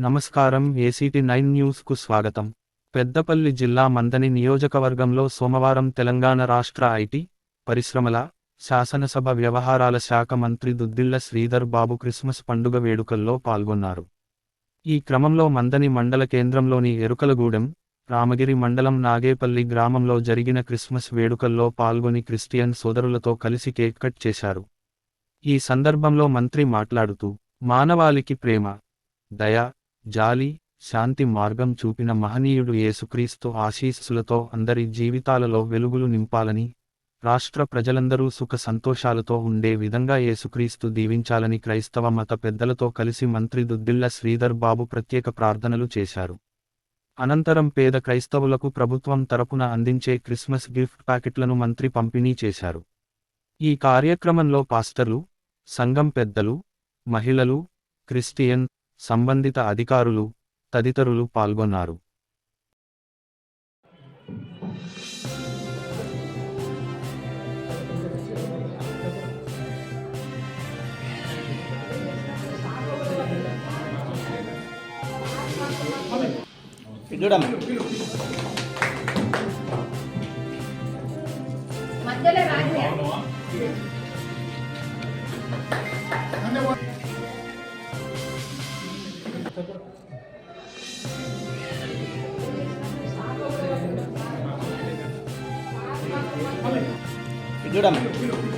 నమస్కారం. ACT9 న్యూస్కు స్వాగతం. పెద్దపల్లి జిల్లా మంథని నియోజకవర్గంలో సోమవారం తెలంగాణ రాష్ట్ర ఐటీ, పరిశ్రమల, శాసనసభ వ్యవహారాల శాఖ మంత్రి దుద్దిళ్ల శ్రీధర్ బాబు క్రిస్మస్ పండుగ వేడుకల్లో పాల్గొన్నారు. ఈ క్రమంలో మంథని మండల కేంద్రంలోని ఎరుకలగూడెం, రామగిరి మండలం నాగేపల్లి గ్రామంలో జరిగిన క్రిస్మస్ వేడుకల్లో పాల్గొని క్రిస్టియన్ సోదరులతో కలిసి కేక్ కట్ చేశారు. ఈ సందర్భంలో మంత్రి మాట్లాడుతూ, మానవాళికి ప్రేమ, దయ, జాలి, శాంతి మార్గం చూపిన మహనీయుడు యేసుక్రీస్తు ఆశీస్సులతో అందరి జీవితాలలో వెలుగులు నింపాలని, రాష్ట్ర ప్రజలందరూ సుఖ సంతోషాలతో ఉండే విధంగా యేసుక్రీస్తు దీవించాలని క్రైస్తవ మత పెద్దలతో కలిసి మంత్రి దుద్దిళ్ల శ్రీధర్ బాబు ప్రత్యేక ప్రార్థనలు చేశారు. అనంతరం పేద క్రైస్తవులకు ప్రభుత్వం తరపున అందించే క్రిస్మస్ గిఫ్ట్ ప్యాకెట్లను మంత్రి పంపిణీ చేశారు. ఈ కార్యక్రమంలో పాస్టర్లు, సంఘం పెద్దలు, మహిళలు, క్రిస్టియన్ సంబంధిత అధికారులు తదితరులు పాల్గొన్నారు. చూడమ్మా